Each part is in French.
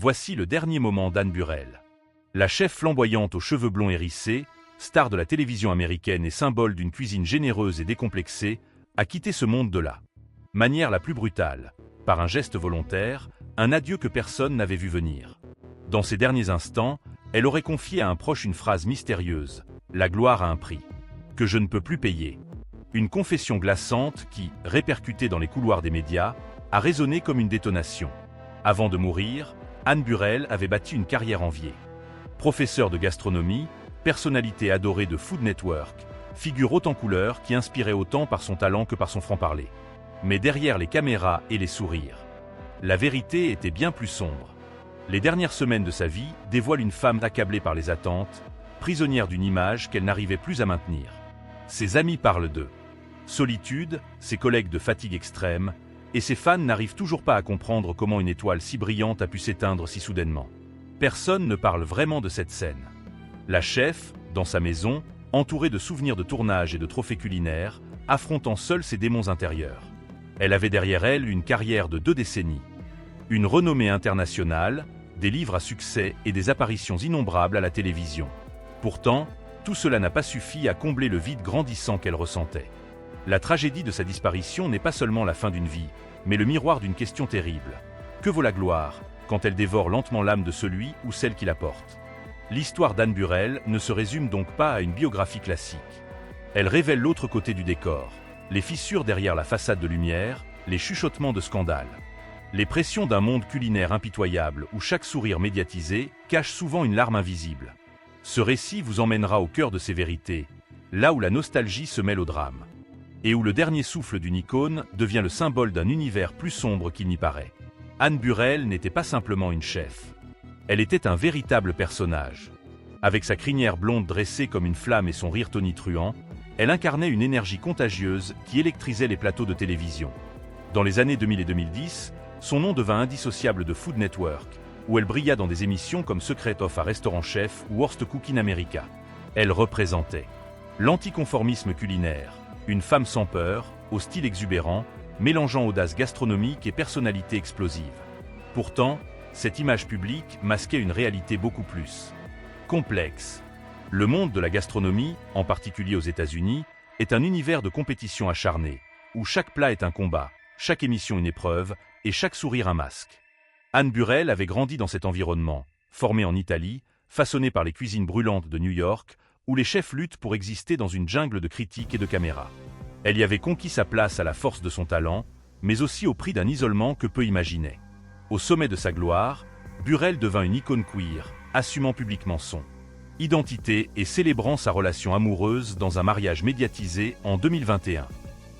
voici le dernier moment d'Anne Burrell. La chef flamboyante aux cheveux blonds hérissés, star de la télévision américaine et symbole d'une cuisine généreuse et décomplexée, a quitté ce monde de la manière la plus brutale, par un geste volontaire, un adieu que personne n'avait vu venir. Dans ces derniers instants, elle aurait confié à un proche une phrase mystérieuse, « La gloire a un prix, que je ne peux plus payer ». Une confession glaçante qui, répercutée dans les couloirs des médias, a résonné comme une détonation. Avant de mourir, Anne Burrell avait bâti une carrière enviée. Professeure de gastronomie, personnalité adorée de Food Network, figure haute en couleurs qui inspirait autant par son talent que par son franc-parler. Mais derrière les caméras et les sourires, la vérité était bien plus sombre. Les dernières semaines de sa vie dévoilent une femme accablée par les attentes, prisonnière d'une image qu'elle n'arrivait plus à maintenir. Ses amis parlent d'eux. Solitude, ses collègues de fatigue extrême, et ses fans n'arrivent toujours pas à comprendre comment une étoile si brillante a pu s'éteindre si soudainement. Personne ne parle vraiment de cette scène. La chef, dans sa maison, entourée de souvenirs de tournage et de trophées culinaires, affrontant seule ses démons intérieurs. Elle avait derrière elle une carrière de 2 décennies. Une renommée internationale, des livres à succès et des apparitions innombrables à la télévision. Pourtant, tout cela n'a pas suffi à combler le vide grandissant qu'elle ressentait. La tragédie de sa disparition n'est pas seulement la fin d'une vie, mais le miroir d'une question terrible. Que vaut la gloire, quand elle dévore lentement l'âme de celui ou celle qui la porte? L'histoire d'Anne Burrell ne se résume donc pas à une biographie classique. Elle révèle l'autre côté du décor, les fissures derrière la façade de lumière, les chuchotements de scandale. Les pressions d'un monde culinaire impitoyable où chaque sourire médiatisé cache souvent une larme invisible. Ce récit vous emmènera au cœur de ces vérités, là où la nostalgie se mêle au drame. Et où le dernier souffle d'une icône devient le symbole d'un univers plus sombre qu'il n'y paraît. Anne Burrell n'était pas simplement une chef. Elle était un véritable personnage. Avec sa crinière blonde dressée comme une flamme et son rire tonitruant, elle incarnait une énergie contagieuse qui électrisait les plateaux de télévision. Dans les années 2000 et 2010, son nom devint indissociable de Food Network, où elle brilla dans des émissions comme Secret of a Restaurant Chef ou Worst Cook in America. Elle représentait l'anticonformisme culinaire, une femme sans peur, au style exubérant, mélangeant audace gastronomique et personnalité explosive. Pourtant, cette image publique masquait une réalité beaucoup plus complexe. Le monde de la gastronomie, en particulier aux États-Unis, est un univers de compétition acharnée, où chaque plat est un combat, chaque émission une épreuve, et chaque sourire un masque. Anne Burrell avait grandi dans cet environnement, formée en Italie, façonnée par les cuisines brûlantes de New York, où les chefs luttent pour exister dans une jungle de critiques et de caméras. Elle y avait conquis sa place à la force de son talent, mais aussi au prix d'un isolement que peu imaginaient. Au sommet de sa gloire, Burrell devint une icône queer, assumant publiquement son identité et célébrant sa relation amoureuse dans un mariage médiatisé en 2021.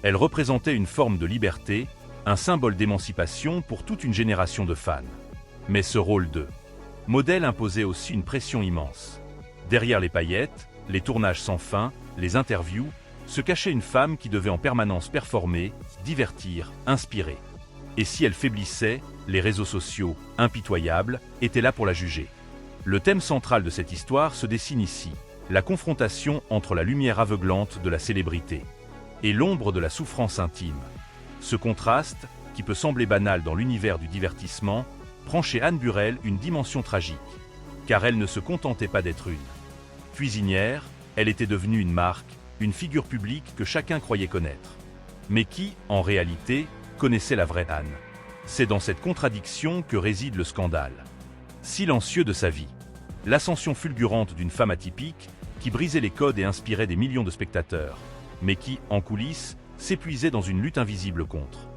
Elle représentait une forme de liberté, un symbole d'émancipation pour toute une génération de fans. Mais ce rôle de modèle imposait aussi une pression immense. Derrière les paillettes, les tournages sans fin, les interviews, se cachait une femme qui devait en permanence performer, divertir, inspirer. Et si elle faiblissait, les réseaux sociaux, impitoyables, étaient là pour la juger. Le thème central de cette histoire se dessine ici, la confrontation entre la lumière aveuglante de la célébrité et l'ombre de la souffrance intime. Ce contraste, qui peut sembler banal dans l'univers du divertissement, prend chez Anne Burrell une dimension tragique, car elle ne se contentait pas d'être une cuisinière, elle était devenue une marque, une figure publique que chacun croyait connaître. Mais qui, en réalité, connaissait la vraie Anne? C'est dans cette contradiction que réside le scandale silencieux de sa vie. L'ascension fulgurante d'une femme atypique, qui brisait les codes et inspirait des millions de spectateurs, mais qui, en coulisses, s'épuisait dans une lutte invisible contre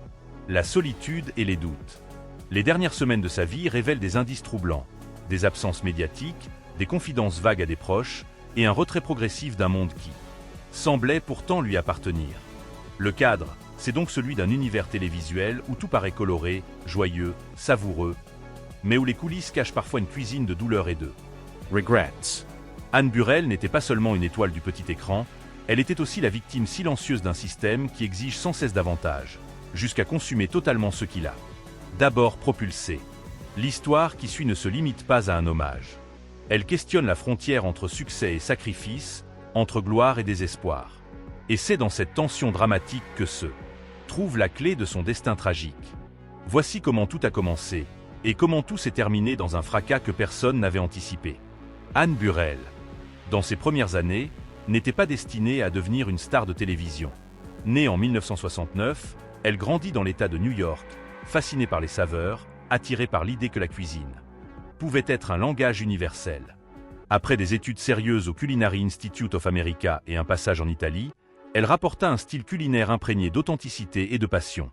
la solitude et les doutes. Les dernières semaines de sa vie révèlent des indices troublants, des absences médiatiques, des confidences vagues à des proches, et un retrait progressif d'un monde qui semblait pourtant lui appartenir. Le cadre, c'est donc celui d'un univers télévisuel où tout paraît coloré, joyeux, savoureux, mais où les coulisses cachent parfois une cuisine de douleur et de regrets. Anne Burrell n'était pas seulement une étoile du petit écran, elle était aussi la victime silencieuse d'un système qui exige sans cesse davantage, jusqu'à consumer totalement ce qu'il a d'abord propulsé. L'histoire qui suit ne se limite pas à un hommage. Elle questionne la frontière entre succès et sacrifice, entre gloire et désespoir. Et c'est dans cette tension dramatique que se trouve la clé de son destin tragique. Voici comment tout a commencé. Et comment tout s'est terminé dans un fracas que personne n'avait anticipé. Anne Burrell, dans ses premières années, n'était pas destinée à devenir une star de télévision. Née en 1969, elle grandit dans l'État de New York, fascinée par les saveurs, attirée par l'idée que la cuisine pouvait être un langage universel. Après des études sérieuses au Culinary Institute of America et un passage en Italie, elle rapporta un style culinaire imprégné d'authenticité et de passion.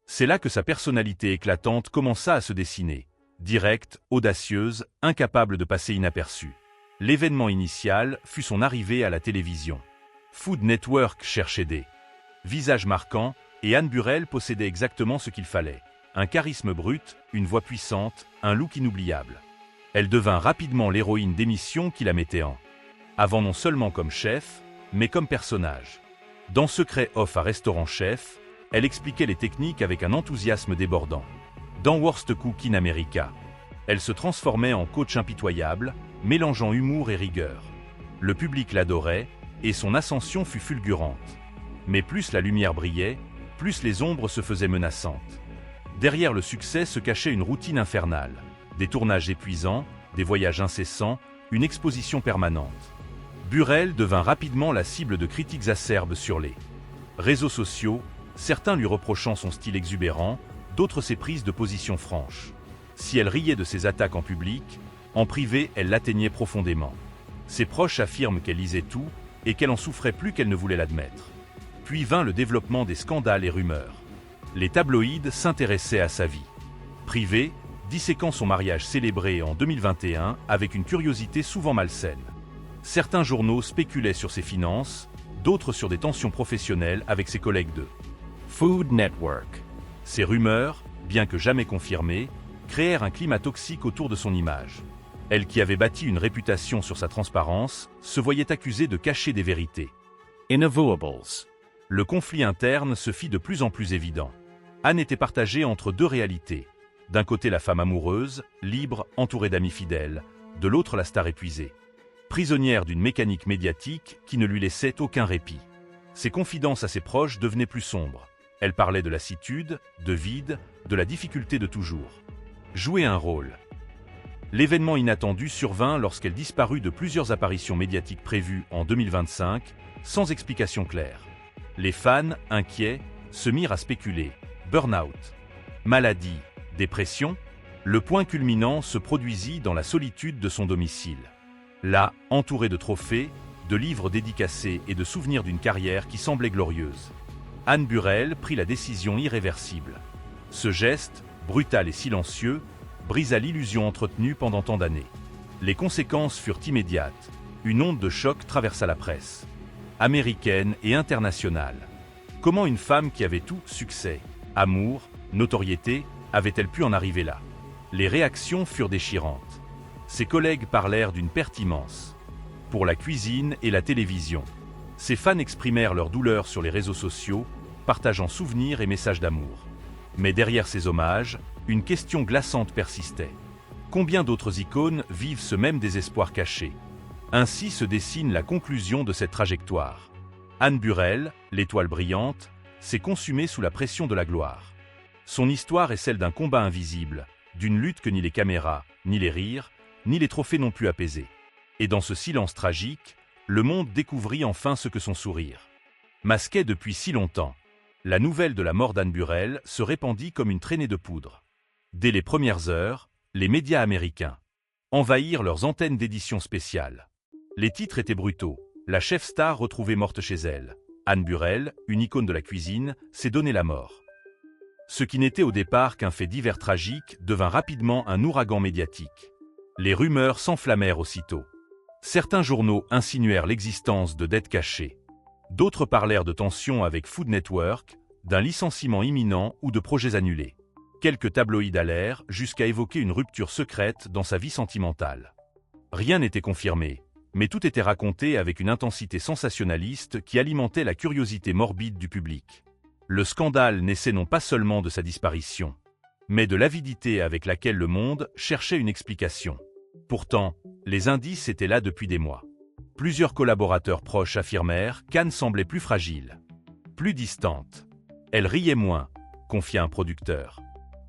C'est là que sa personnalité éclatante commença à se dessiner. Directe, audacieuse, incapable de passer inaperçue. L'événement initial fut son arrivée à la télévision. Food Network cherchait des visages marquants, et Anne Burrell possédait exactement ce qu'il fallait. Un charisme brut, une voix puissante, un look inoubliable. Elle devint rapidement l'héroïne d'émissions qui la mettaient en avant non seulement comme chef, mais comme personnage. Dans Secret Off à Restaurant Chef, elle expliquait les techniques avec un enthousiasme débordant. Dans Worst Cook in America, elle se transformait en coach impitoyable, mélangeant humour et rigueur. Le public l'adorait, et son ascension fut fulgurante. Mais plus la lumière brillait, plus les ombres se faisaient menaçantes. Derrière le succès se cachait une routine infernale. Des tournages épuisants, des voyages incessants, une exposition permanente. Burrell devint rapidement la cible de critiques acerbes sur les réseaux sociaux, certains lui reprochant son style exubérant, d'autres ses prises de position franches. Si elle riait de ses attaques en public, en privé elle l'atteignait profondément. Ses proches affirment qu'elle lisait tout et qu'elle en souffrait plus qu'elle ne voulait l'admettre. Puis vint le développement des scandales et rumeurs. Les tabloïds s'intéressaient à sa vie privée, disséquant son mariage célébré en 2021 avec une curiosité souvent malsaine. Certains journaux spéculaient sur ses finances, d'autres sur des tensions professionnelles avec ses collègues de Food Network. Ces rumeurs, bien que jamais confirmées, créèrent un climat toxique autour de son image. Elle qui avait bâti une réputation sur sa transparence, se voyait accusée de cacher des vérités inavouables. Le conflit interne se fit de plus en plus évident. Anne était partagée entre deux réalités. D'un côté la femme amoureuse, libre, entourée d'amis fidèles, de l'autre la star épuisée. Prisonnière d'une mécanique médiatique qui ne lui laissait aucun répit. Ses confidences à ses proches devenaient plus sombres. Elle parlait de lassitude, de vide, de la difficulté de toujours jouer un rôle. L'événement inattendu survint lorsqu'elle disparut de plusieurs apparitions médiatiques prévues en 2025, sans explication claire. Les fans, inquiets, se mirent à spéculer. Burn-out, maladie, dépression. Le point culminant se produisit dans la solitude de son domicile. Là, entourée de trophées, de livres dédicacés et de souvenirs d'une carrière qui semblait glorieuse, Anne Burrell prit la décision irréversible. Ce geste, brutal et silencieux, brisa l'illusion entretenue pendant tant d'années. Les conséquences furent immédiates. Une onde de choc traversa la presse, américaine et internationale. Comment une femme qui avait tout, succès, amour, notoriété, avait-elle pu en arriver là? Les réactions furent déchirantes. Ses collègues parlèrent d'une perte immense. Pour la cuisine et la télévision, ses fans exprimèrent leur douleur sur les réseaux sociaux, partageant souvenirs et messages d'amour. Mais derrière ces hommages, une question glaçante persistait. Combien d'autres icônes vivent ce même désespoir caché? Ainsi se dessine la conclusion de cette trajectoire. Anne Burrell, l'étoile brillante, s'est consumée sous la pression de la gloire. Son histoire est celle d'un combat invisible, d'une lutte que ni les caméras, ni les rires, ni les trophées n'ont pu apaiser. Et dans ce silence tragique, le monde découvrit enfin ce que son sourire masquait depuis si longtemps. La nouvelle de la mort d'Anne Burrell se répandit comme une traînée de poudre. Dès les premières heures, les médias américains envahirent leurs antennes d'éditions spéciales. Les titres étaient brutaux. La chef star retrouvée morte chez elle. Anne Burrell, une icône de la cuisine, s'est donné la mort. Ce qui n'était au départ qu'un fait divers tragique devint rapidement un ouragan médiatique. Les rumeurs s'enflammèrent aussitôt. Certains journaux insinuèrent l'existence de dettes cachées. D'autres parlèrent de tensions avec Food Network, d'un licenciement imminent ou de projets annulés. Quelques tabloïds allèrent jusqu'à évoquer une rupture secrète dans sa vie sentimentale. Rien n'était confirmé, mais tout était raconté avec une intensité sensationnaliste qui alimentait la curiosité morbide du public. Le scandale naissait non pas seulement de sa disparition, mais de l'avidité avec laquelle le monde cherchait une explication. Pourtant, les indices étaient là depuis des mois. Plusieurs collaborateurs proches affirmèrent qu'Anne semblait plus fragile, plus distante. Elle riait moins, confia un producteur.